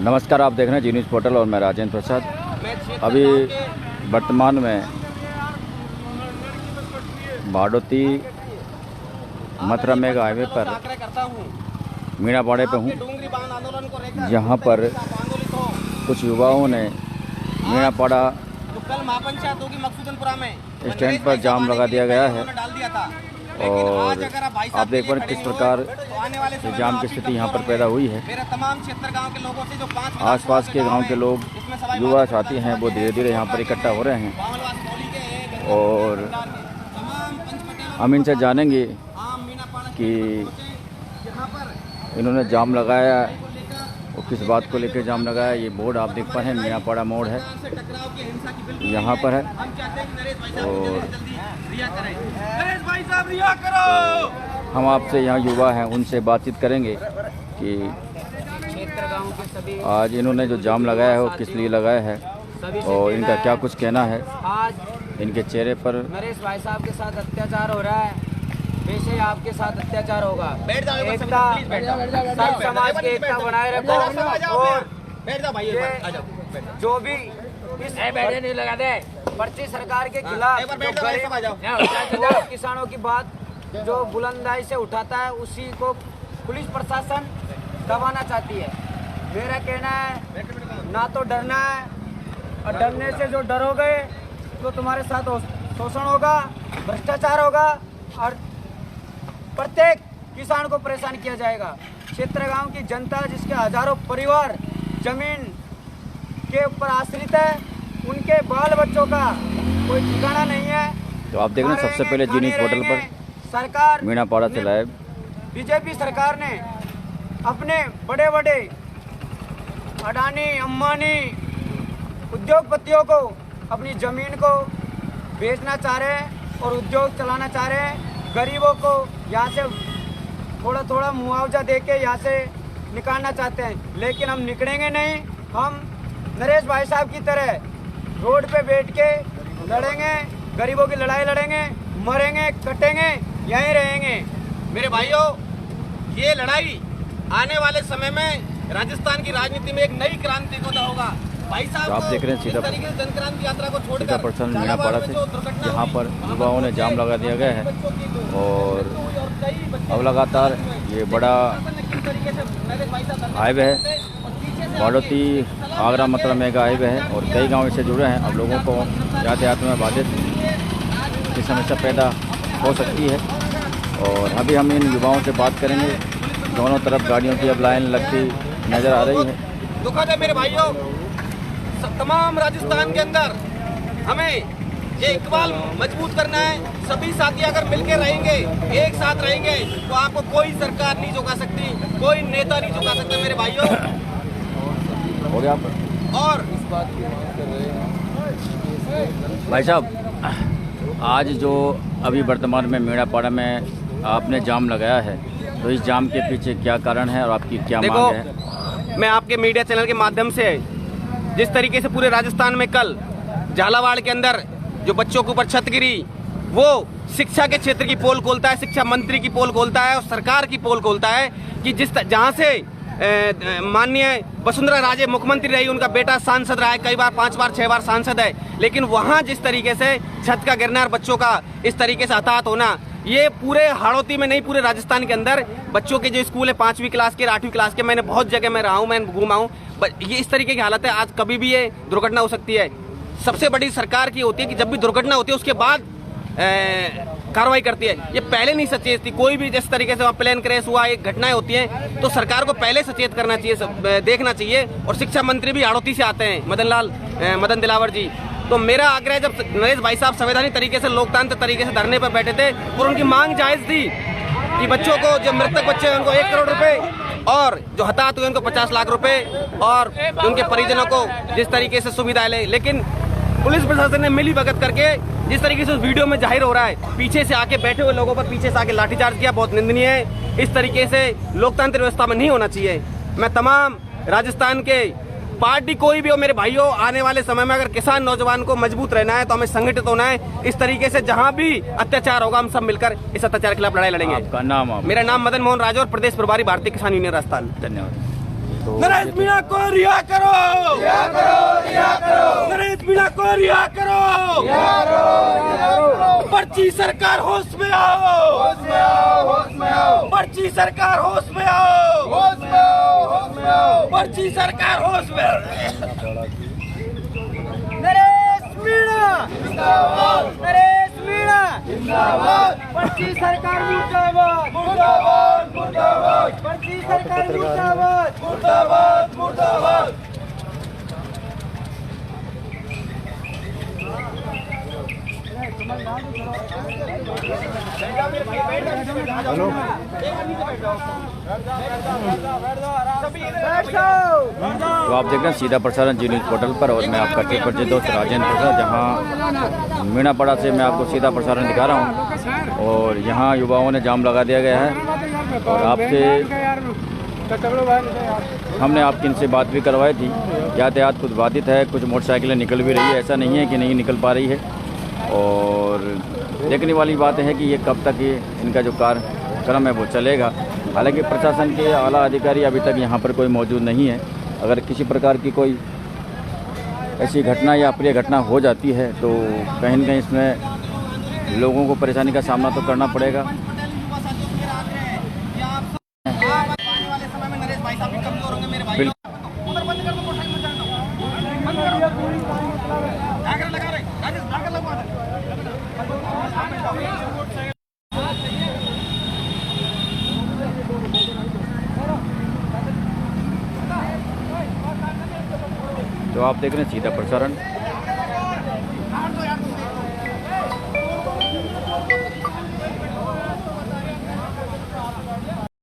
नमस्कार, आप देख रहे हैं जी न्यूज़ पोर्टल और मैं राजेंद्र प्रसाद। अभी वर्तमान में बाडोती मथुरा मेघ हाईवे पर मीणापाड़े पे हूँ, जहाँ पर कुछ युवाओं ने मीणापाड़ा स्टैंड पर जाम लगा दिया गया है और आप देख पा रहे किस प्रकार जाम की स्थिति यहाँ पर पैदा हुई है। आसपास के गांव के लोग, युवा साथी हैं, वो धीरे धीरे यहाँ पर इकट्ठा हो रहे हैं और हम इनसे जानेंगे कि इन्होंने जाम लगाया और किस बात को लेकर जाम लगाया। ये बोर्ड आप देख पा रहे हैं, मीणापाड़ा मोड़ है, यहाँ पर है और हम आपसे यहाँ युवा हैं उनसे बातचीत करेंगे कि आज इन्होंने जो जाम लगाया है वो किस लिए लगाया है और इनका क्या कुछ कहना है। इनके चेहरे पर नरेश भाई साहब के साथ अत्याचार हो रहा है, वैसे आपके साथ अत्याचार होगा। एकता, सब समाज की एकता बनाए रखो और जो भी इस नहीं लगा दे पर्ची सरकार के खिलाफ जो किसानों की बात जो बुलंदाई से उठाता है, उसी को पुलिस प्रशासन दबाना चाहती है। मेरा कहना है ना तो डरना है, और डरने से जो डरोगे तो तुम्हारे साथ शोषण होगा, भ्रष्टाचार होगा और प्रत्येक किसान को परेशान किया जाएगा। क्षेत्र गांव की जनता, जिसके हजारों परिवार जमीन के ऊपर आश्रित है, उनके बाल बच्चों का कोई ठिकाना नहीं है। तो आप देख रहे हैं सबसे पहले जी न्यूज़ पोर्टल पर सरकार मीणापाड़ा से लाइव। बीजेपी सरकार ने अपने बड़े बड़े अडानी अंबानी उद्योगपतियों को अपनी जमीन को बेचना चाह रहे हैं और उद्योग चलाना चाह रहे हैं। गरीबों को यहाँ से थोड़ा थोड़ा मुआवजा देके यहाँ से निकालना चाहते हैं, लेकिन हम निकलेंगे नहीं। हम नरेश भाई साहब की तरह रोड पे बैठ के लड़ेंगे, गरीबों की लड़ाई लड़ेंगे, मरेंगे, कटेंगे, यहीं रहेंगे। मेरे भाइयों, ये लड़ाई आने वाले समय में राजस्थान की राजनीति में एक नई क्रांति को होगा। भाई साहब, आप देख रहे हैं सीधा जनक्रांति यात्रा को छोड़कर पर्सन मीणापाड़ा से, जहाँ पर युवाओं ने जाम लगा दिया गया है और अब लगातार ये बड़ा हाईवे है, बाडोती आगरा मथुरा मेघ हाईवे है और कई गांव इससे जुड़े हैं। अब लोगों को यातायात में बाधित की समस्या पैदा हो सकती है और अभी हम इन युवाओं से बात करेंगे। दोनों तरफ गाड़ियों की अब लाइन लगती नज़र आ रही है। दुखद है मेरे भाइयों, तमाम राजस्थान के अंदर हमें ये इकबाल मजबूत करना है। सभी साथी अगर मिलकर रहेंगे, एक साथ रहेंगे, तो आपको कोई सरकार नहीं झुका सकती, कोई नेता नहीं झुका सकता मेरे भाइयों। हो गया और भाई साहब, आज जो अभी वर्तमान में मीणापाड़ा में आपने जाम लगाया है, तो इस जाम के पीछे क्या कारण है और आपकी क्या मांग है? मैं आपके मीडिया चैनल के माध्यम से, जिस तरीके से पूरे राजस्थान में कल झालावाड़ के अंदर जो बच्चों के ऊपर छत गिरी, वो शिक्षा के क्षेत्र की पोल खोलता है, शिक्षा मंत्री की पोल खोलता है और सरकार की पोल खोलता है कि जहाँ से माननीय वसुंधरा राजे मुख्यमंत्री रही, उनका बेटा सांसद रहा है, कई बार 5 बार 6 बार सांसद है, लेकिन वहाँ जिस तरीके से छत का गिरना और बच्चों का इस तरीके से हताहत होना, ये पूरे हाड़ौती में नहीं, पूरे राजस्थान के अंदर बच्चों के जो स्कूल है 5वीं क्लास के, 8वीं क्लास के, मैंने बहुत जगह में रहा हूँ, मैं घूमा हूँ, ये इस तरीके की हालत है। आज कभी भी ये दुर्घटना हो सकती है। सबसे बड़ी सरकार की होती है कि जब भी दुर्घटना होती है उसके बाद कार्रवाई करती है। ये पहले नहीं सचेत थी। कोई भी जिस तरीके से प्लेन क्रैश हुआ, एक घटनाएं होती हैं, तो सरकार को पहले सचेत करना चाहिए, देखना चाहिए। और शिक्षा मंत्री भी हाड़ौती से आते हैं, मदन दिलावर जी। तो मेरा आग्रह, जब नरेश भाई साहब संवैधानिक तरीके से, लोकतांत्रिक तरीके से धरने पर बैठे थे और उनकी मांग जायज थी कि बच्चों को, जो मृतक बच्चे हैं उनको 1 करोड़ रुपए और जो हताहत हुए उनको 50 लाख रुपए और उनके परिजनों को जिस तरीके से सुविधा ले, लेकिन पुलिस प्रशासन ने मिली भगत करके जिस तरीके से उस वीडियो में जाहिर हो रहा है, पीछे से आके बैठे हुए लोगों पर पीछे से आके लाठीचार्ज किया, बहुत निंदनीय है। इस तरीके से लोकतांत्रिक व्यवस्था में नहीं होना चाहिए। मैं तमाम राजस्थान के पार्टी कोई भी हो मेरे भाइयों, आने वाले समय में अगर किसान नौजवान को मजबूत रहना है तो हमें संगठित होना है। इस तरीके से जहां भी अत्याचार होगा हम सब मिलकर इस अत्याचार के खिलाफ लड़ाई लड़ेंगे। आपका नाम? मेरा नाम मदन मोहन राजा और प्रदेश प्रभारी भारतीय किसान यूनियन राजस्थान। धन्यवाद। तो नरेश मीणा को रिहा करो, रिहा करो, रिहा करो, नरेश मीणा को रिहा करो, रिहा करो, रिहा करो। पर्ची सरकार होश में आओ, होश में आओ, होश में आओ। पर्ची सरकार होश में आओ, होश में आओ, होश में आओ। पर्ची सरकार होश में आओ। नरेश मीणा जिंदाबाद, नरेश मीणा जिंदाबाद। पर्ची सरकार मुर्दाबाद, मुर्दाबाद, मुर्दाबाद। पर्ची सरकार मुर्दाबाद, मुर्दाबाद, मुर्दाबाद। तो आप देख रहे हैं सीधा प्रसारण जी न्यूज़ पोर्टल पर, और मैं आपका टिक परिचय दोस्त राजेंद्र प्रसाद, जहां मीणापाड़ा से मैं आपको सीधा प्रसारण दिखा रहा हूं। और यहां युवाओं ने जाम लगा दिया गया है, और आपसे हमने आपकी इनसे बात भी करवाई थी। यातायात कुछ बाधित है, कुछ मोटरसाइकिलें निकल भी रही है, ऐसा नहीं है कि नहीं निकल पा रही है। और देखने वाली बात है कि ये कब तक ये इनका जो कार्यक्रम है वो चलेगा। हालांकि प्रशासन के आला अधिकारी अभी तक यहाँ पर कोई मौजूद नहीं है। अगर किसी प्रकार की कोई ऐसी घटना या अप्रिय घटना हो जाती है तो कहीं न कहीं इसमें लोगों को परेशानी का सामना तो करना पड़ेगा। तो आप देख रहे हैं सीधा प्रसारण।